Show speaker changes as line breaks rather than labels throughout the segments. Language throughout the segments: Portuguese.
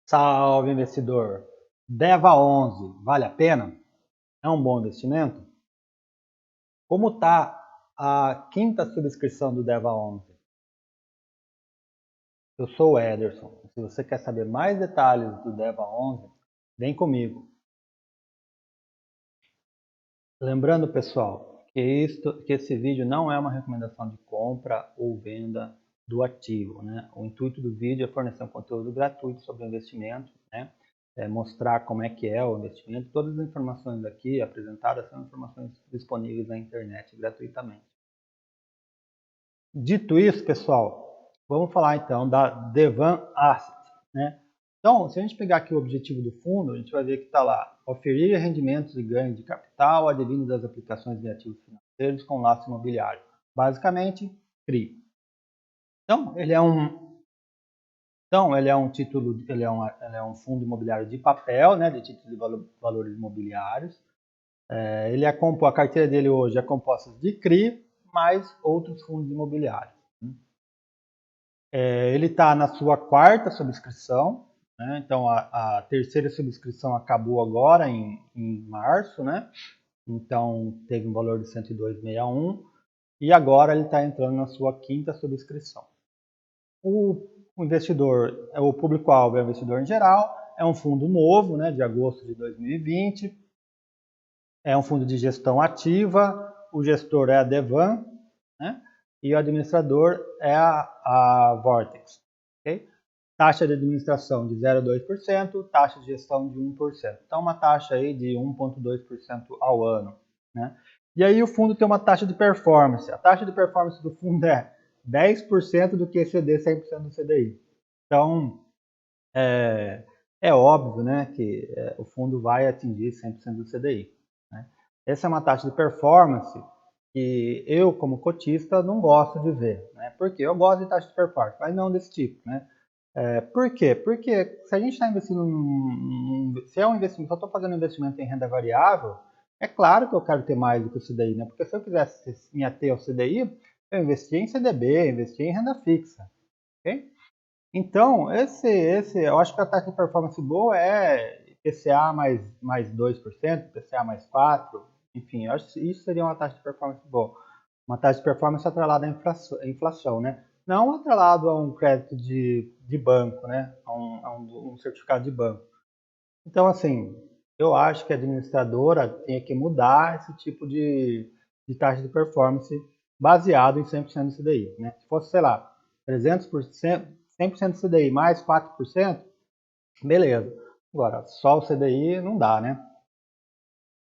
Salve, investidor! DEVA 11, vale a pena? É um bom investimento? Como está a quinta subscrição do DEVA 11? Eu sou o Ederson. Se você quer saber mais detalhes do DEVA 11, vem comigo. Lembrando, pessoal, que esse vídeo não é uma recomendação de compra ou venda do ativo, né? O intuito do vídeo é fornecer um conteúdo gratuito sobre investimento, né? Mostrar como é que é o investimento. Todas as informações aqui apresentadas são informações disponíveis na internet gratuitamente. Dito isso, pessoal, vamos falar então da Devan Asset, né? Então, se a gente pegar aqui o objetivo do fundo, a gente vai ver que está lá, oferir rendimentos e ganhos de capital advindo das aplicações de ativos financeiros com laço imobiliário. Basicamente, CRI. Então, ele é um título, ele é um fundo imobiliário de papel, né, de títulos de valores imobiliários. A carteira dele hoje é composta de CRI mais outros fundos imobiliários. Ele está na sua quarta subscrição, né? Então a terceira subscrição acabou agora em março, né? Então teve um valor de 102,61 e agora ele está entrando na sua quinta subscrição. O investidor, o público-alvo é o investidor em geral, é um fundo novo, né, de agosto de 2020, é um fundo de gestão ativa, o gestor é a Devan, né? E o administrador é a Vortex. Okay? Taxa de administração de 0,2%, taxa de gestão de 1%. Então, uma taxa aí de 1,2% ao ano. Né? E aí o fundo tem uma taxa de performance. A taxa de performance do fundo é 10% do que exceder 100% do CDI. Então, é óbvio, né, que o fundo vai atingir 100% do CDI. Né? Essa é uma taxa de performance que eu, como cotista, não gosto de ver. Né? Porque eu gosto de taxa de performance, mas não desse tipo. Né? Por quê? Porque se a gente está investindo se é um investimento, se eu estou fazendo um investimento em renda variável, é claro que eu quero ter mais do que o CDI, né? Porque se eu quisesse me ater ao CDI, eu investia em CDB, investia em renda fixa. Okay? Então, eu acho que a taxa de performance boa é IPCA mais 2%, IPCA mais 4%, enfim, eu acho que isso seria uma taxa de performance boa. Uma taxa de performance atrelada à inflação, né? Não atrelado a um crédito de banco, né? A um certificado de banco. Então, assim, eu acho que a administradora tem que mudar esse tipo de taxa de performance baseado em 100% do CDI, né? Se fosse, sei lá, 300%, 100% do CDI mais 4%, beleza. Agora, só o CDI não dá, né?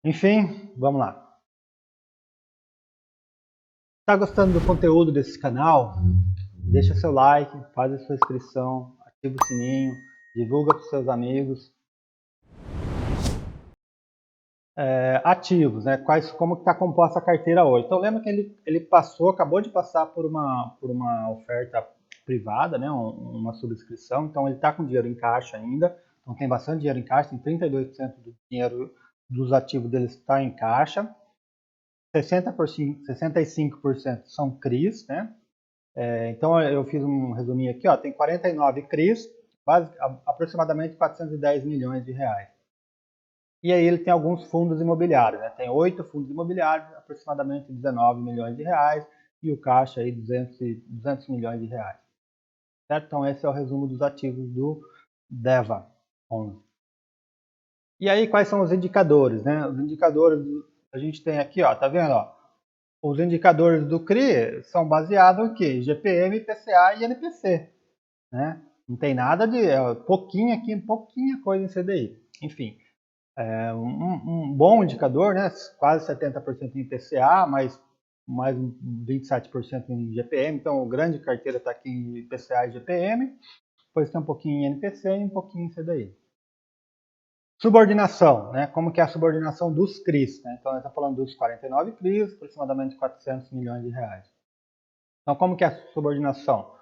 Enfim, vamos lá. Tá gostando do conteúdo desse canal? Deixa seu like, faz a sua inscrição, ativa o sininho, divulga para os seus amigos. Ativos, né? Como está composta a carteira hoje. Então lembra que ele acabou de passar por uma oferta privada, né? Uma subscrição, então ele está com dinheiro em caixa ainda, então tem bastante dinheiro em caixa, tem 32% do dinheiro dos ativos dele está em caixa, 65% são CRIs, né? Então eu fiz um resuminho aqui, ó, tem 49 CRIs, aproximadamente 410 milhões de reais. E aí ele tem alguns fundos imobiliários, né? Tem 8 fundos imobiliários, aproximadamente 19 milhões de reais, e o caixa aí 200 milhões de reais. Certo? Então esse é o resumo dos ativos do DEVA 11. E aí quais são os indicadores, né? Os indicadores a gente tem aqui, ó, tá vendo, ó? Os indicadores do CRI são baseados em quê? GPM, IPCA e NPC, né? Não tem nada de pouquinho aqui, pouquinha coisa em CDI. Enfim, um bom indicador, né? Quase 70% em IPCA, mais 27% em GPM. Então, a grande carteira está aqui em IPCA e GPM. Depois tem um pouquinho em NPC e um pouquinho em CDI. Subordinação, né? Como que é a subordinação dos CRIs? Né? Então, a gente está falando dos 49 CRIs, aproximadamente 400 milhões de reais. Então, como que é a subordinação?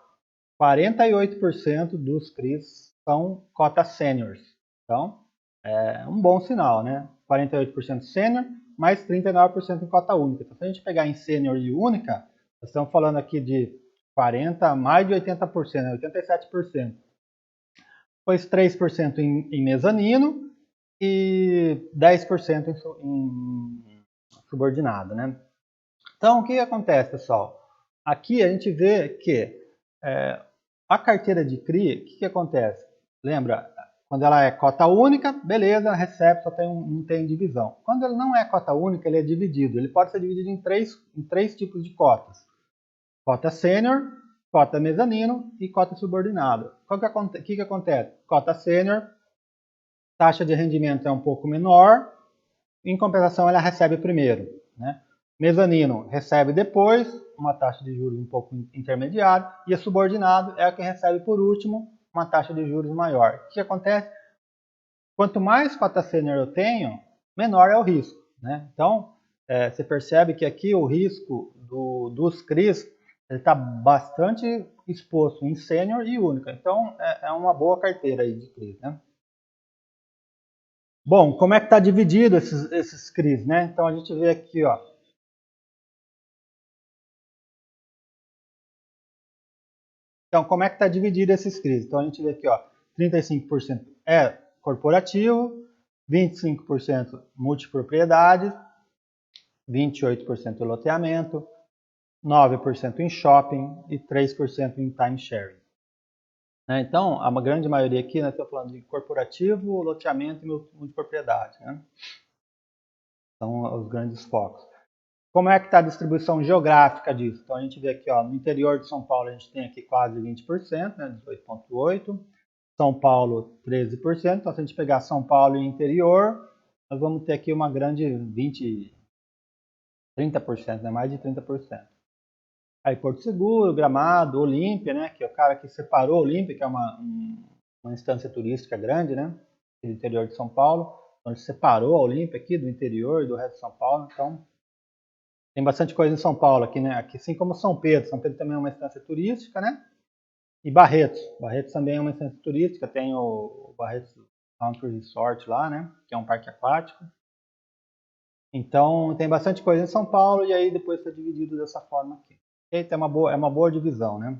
48% dos CRIs são cotas seniors. Então, é um bom sinal, né? 48% sênior, mais 39% em cota única. Então, se a gente pegar em sênior e única, nós estamos falando aqui de 40, mais de 80%, né? 87%. depois 3% em mezanino e 10% em subordinado, né? Então, o que acontece, pessoal? Aqui a gente vê que a carteira de CRI, o que acontece? Lembra, quando ela é cota única, beleza, recebe, só não tem divisão. Quando ele não é cota única, ele é dividido. Ele pode ser dividido em três tipos de cotas. Cota sênior, cota mezanino e cota subordinado. O que acontece? Cota sênior, taxa de rendimento é um pouco menor, em compensação ela recebe primeiro, né? Mezanino recebe depois, uma taxa de juros um pouco intermediária, e a subordinado é a que recebe por último, uma taxa de juros maior. O que acontece? Quanto mais cota sênior eu tenho, menor é o risco, né? Então, você percebe que aqui o risco dos CRIs está bastante exposto em sênior e única. Então, é uma boa carteira aí de CRIs, né? Bom, como é que está dividido esses CRIs, né? Então, a gente vê aqui, ó. Então, como é que está dividido esses CRIs? Então, a gente vê aqui, ó, 35% é corporativo, 25% multipropriedades, 28% loteamento, 9% em shopping e 3% em timeshare. Então, a grande maioria aqui, nós estamos falando de corporativo, loteamento e multipropriedade. Né? São os grandes focos. Como é que está a distribuição geográfica disso? Então, a gente vê aqui, ó, no interior de São Paulo, a gente tem aqui quase 20%, né, 18,8%. São Paulo, 13%. Então, se a gente pegar São Paulo e interior, nós vamos ter aqui uma grande 30%, né, mais de 30%. Aí Porto Seguro, Gramado, Olímpia, né, que é o cara que separou Olímpia, que é uma instância turística grande, né, do interior de São Paulo. Então, ele separou a Olímpia aqui do interior e do resto de São Paulo. Então, tem bastante coisa em São Paulo aqui, né? Aqui, assim como São Pedro. São Pedro também é uma instância turística, né? E Barretos. Barretos também é uma instância turística. Tem o Barretos Country Resort lá, né? Que é um parque aquático. Então, tem bastante coisa em São Paulo e aí depois está dividido dessa forma aqui. Eita, é uma boa divisão, né?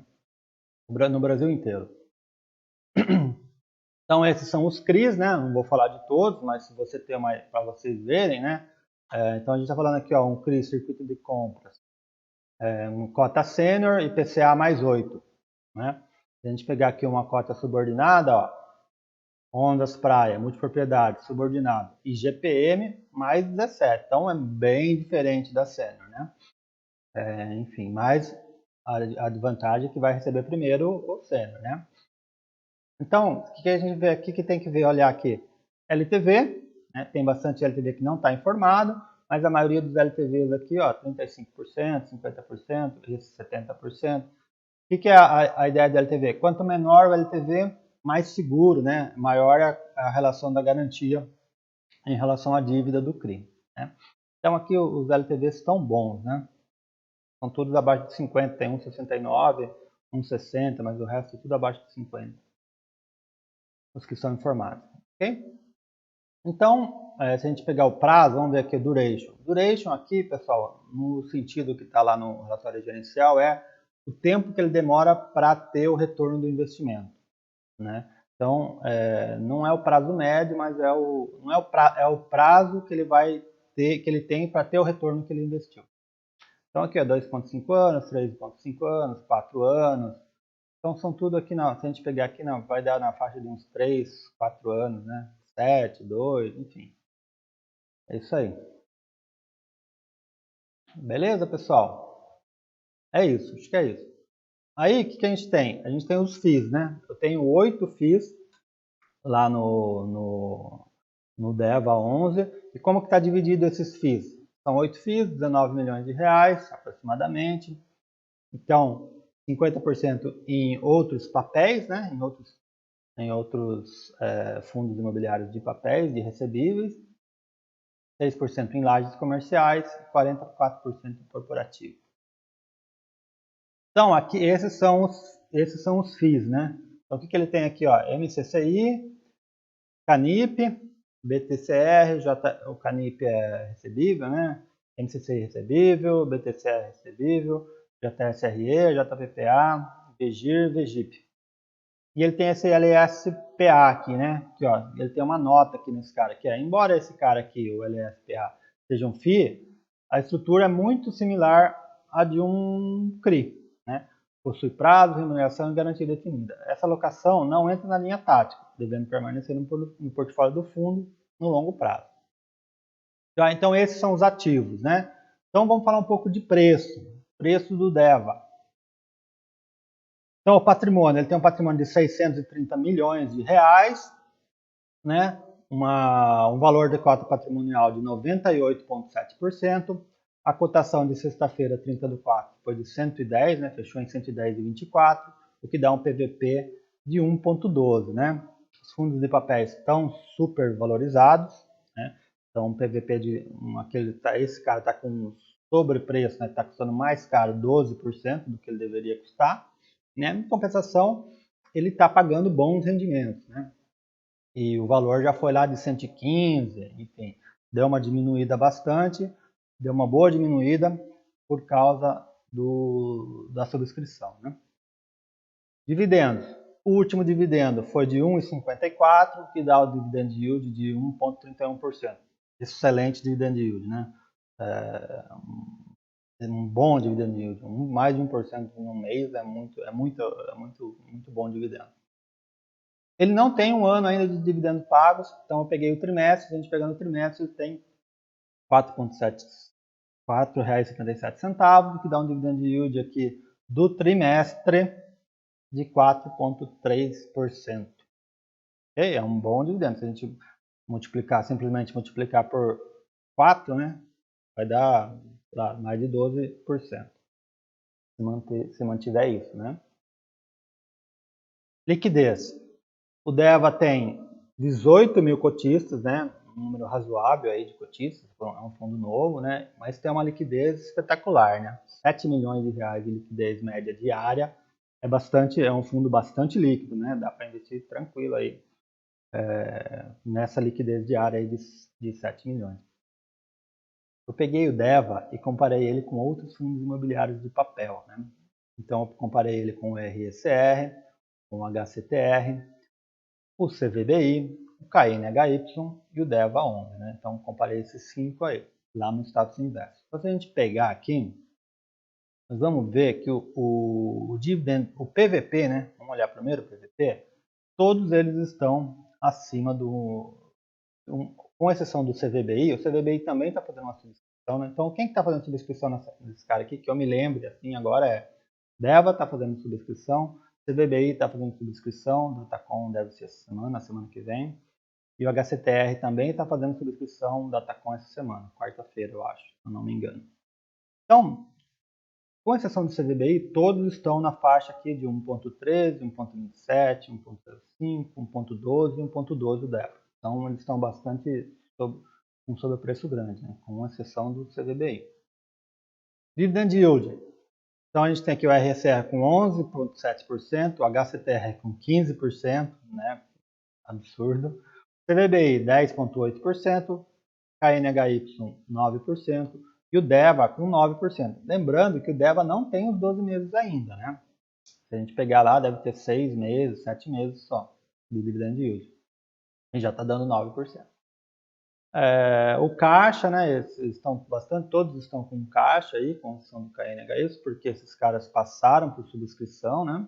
No Brasil inteiro. Então, esses são os CRIs, né? Não vou falar de todos, mas se você tem uma para vocês verem, né? Então, a gente está falando aqui, ó, um CRI, circuito de compras. Um cota sênior e PCA mais 8. Né? Se a gente pegar aqui uma cota subordinada, ó, Ondas Praia, multipropriedade, subordinado, e GPM mais 17. Então é bem diferente da sênior, né? Enfim, mas a vantagem é que vai receber primeiro o sênior, né? Então, o que a gente vê aqui que tem que ver, olhar aqui? LTV, né? Tem bastante LTV que não está informado, mas a maioria dos LTVs aqui, ó, 35%, 50%, esse 70%. O que é a ideia do LTV? Quanto menor o LTV, mais seguro, né? Maior a relação da garantia em relação à dívida do CRI. Né? Então aqui os LTVs estão bons, né? São todos abaixo de 50, tem 1,69, 1,60, mas o resto é tudo abaixo de 50. Os que são informados. Ok? Então, se a gente pegar o prazo, vamos ver aqui o duration. Duration aqui, pessoal, no sentido que está lá no relatório gerencial, é o tempo que ele demora para ter o retorno do investimento. Né? Então, não é o prazo médio, mas é o prazo que ele vai ter, que ele tem para ter o retorno que ele investiu. Então, aqui é 2,5 anos, 3,5 anos, 4 anos. Então, são tudo aqui, se a gente pegar aqui, vai dar na faixa de uns 3, 4 anos, né? 7, 2, enfim. É isso aí. Beleza, pessoal? É isso, acho que é isso. Aí, o que a gente tem? A gente tem os FIIs, né? Eu tenho 8 FIIs lá no DEVA 11. E como que está dividido esses FIIs? São 8 FIIs, 19 milhões de reais, aproximadamente. Então, 50% em outros papéis, né? Em outros fundos imobiliários de papéis, de recebíveis. 6% em lajes comerciais, 44% em corporativo. Então, aqui esses são os FIIs, né? Então, o que ele tem aqui, ó? MCCI, CANIP, BTCR, o CANIP é recebível, né? MCCI recebível, BTCR recebível, JSRE, JPPA, VGIR, VGIP. E ele tem esse LSPA aqui, né? Aqui, ó, ele tem uma nota aqui nesse cara, que é, embora esse cara aqui, o LSPA, seja um FII, a estrutura é muito similar à de um CRI, né? Possui prazo, remuneração e garantia definida. Essa alocação não entra na linha tática, devendo permanecer no portfólio do fundo no longo prazo. Já, então esses são os ativos, né? Então vamos falar um pouco de preço do DEVA. Então, o patrimônio, ele tem um patrimônio de 630 milhões de reais, né? Um valor de cota patrimonial de 98,7%. A cotação de sexta-feira, 30/4, foi de 110, né? Fechou em 110,24, o que dá um PVP de 1,12, né? Os fundos de papéis estão super valorizados, né? Então, um PVP de esse cara está com sobrepreço, né? Está custando mais caro, 12% do que ele deveria custar. Né? Em compensação, ele está pagando bons rendimentos, né? E o valor já foi lá de 115, enfim, deu uma diminuída bastante, deu uma boa diminuída por causa da subscrição, né? Dividendos. O último dividendo foi de 1,54, que dá o dividend yield de 1,31%. Excelente dividend yield, né? Um bom dividend yield, mais de 1% no mês é muito bom dividendo. Ele não tem um ano ainda de dividendos pagos, então eu peguei o trimestre, a gente pegando o trimestre tem R$ 4,77, que dá um dividend yield aqui do trimestre de 4,3%. É um bom dividendo, se a gente simplesmente multiplicar por 4, né, vai dar mais de 12%. Se mantiver isso, né? Liquidez. O DEVA tem 18 mil cotistas, né? Um número razoável aí de cotistas, é um fundo novo, né? Mas tem uma liquidez espetacular, né? 7 milhões de reais de liquidez média diária é um fundo bastante líquido, né? Dá para investir tranquilo aí nessa liquidez diária aí de 7 milhões. Eu peguei o DEVA e comparei ele com outros fundos imobiliários de papel, né? Então eu comparei ele com o RECR, com o HCTR, o CVBI, o KNHY e o DEVA11, né? Então comparei esses 5 aí, lá no Status Invest. Então, se a gente pegar aqui, nós vamos ver que o dividend, o PVP, né? Vamos olhar primeiro o PVP, todos eles estão acima com exceção do CVBI, o CVBI também está fazendo uma subscrição, né? Então quem está fazendo subscrição nesse cara aqui, que eu me lembre assim agora é DEVA está fazendo subscrição, CVBI está fazendo subscrição, Datacom deve ser na semana que vem, e o HCTR também está fazendo subscrição da Datacom essa semana, quarta-feira eu acho, se eu não me engano. Então, com exceção do CVBI, todos estão na faixa aqui de 1.13, 1.27, 1.05, 1.12 e 1.12 do DEVA. Então, eles estão bastante com sobrepreço grande, né? Com exceção do CVBI. Dividend Yield. Então, a gente tem aqui o RSR com 11,7%, o HCTR com 15%, né? Absurdo. CVBI 10,8%, KNHY 9% e o DEVA com 9%. Lembrando que o DEVA não tem os 12 meses ainda, né? Se a gente pegar lá, deve ter 6 meses, 7 meses só de dividend yield. E já está dando 9%. O caixa, né? Todos estão com caixa aí, com exceção do KNHY, porque esses caras passaram por subscrição, né?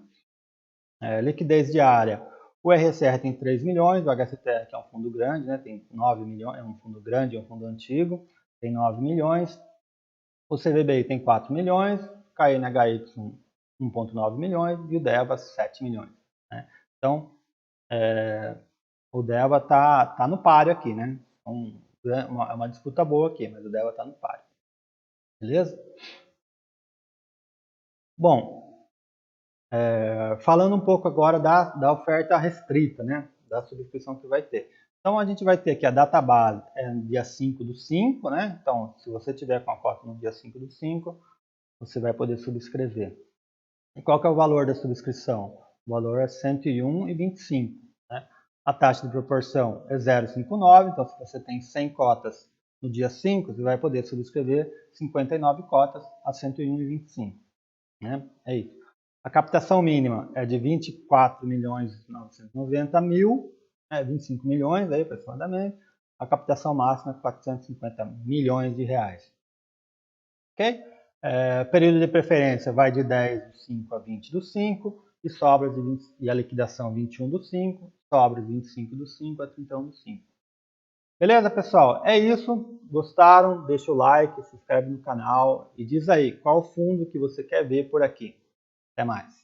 Liquidez diária. O RSR tem 3 milhões, o HCTR, que é um fundo grande, né, tem 9 milhões, é um fundo grande, é um fundo antigo, tem 9 milhões. O CVBI tem 4 milhões, o KNHY 1,9 milhões e o DEVA 7 milhões. Né? Então, o DEVA está no páreo aqui, né? É uma disputa boa aqui, mas o DEVA está no páreo. Beleza? Bom, falando um pouco agora da oferta restrita, né? Da subscrição que vai ter. Então, a gente vai ter aqui a data base dia 5/5, né? Então, se você tiver com a cota no dia 5/5, você vai poder subscrever. E qual que é o valor da subscrição? O valor é R$ 101,25. Né? A taxa de proporção é 0,59, então se você tem 100 cotas no dia 5, você vai poder subscrever 59 cotas a R$ 101,25. Né? É isso. A captação mínima é de 24.990.000, 25 milhões aí aproximadamente. A captação máxima é 450 milhões de reais. Ok? Período de preferência vai de 10 do 5 a 20 do 5 e sobras e a liquidação 21 do 5, sobras 25 do 5 a 31 do 5. Beleza, pessoal? É isso. Gostaram? Deixa o like, se inscreve no canal e diz aí qual fundo que você quer ver por aqui. Até mais.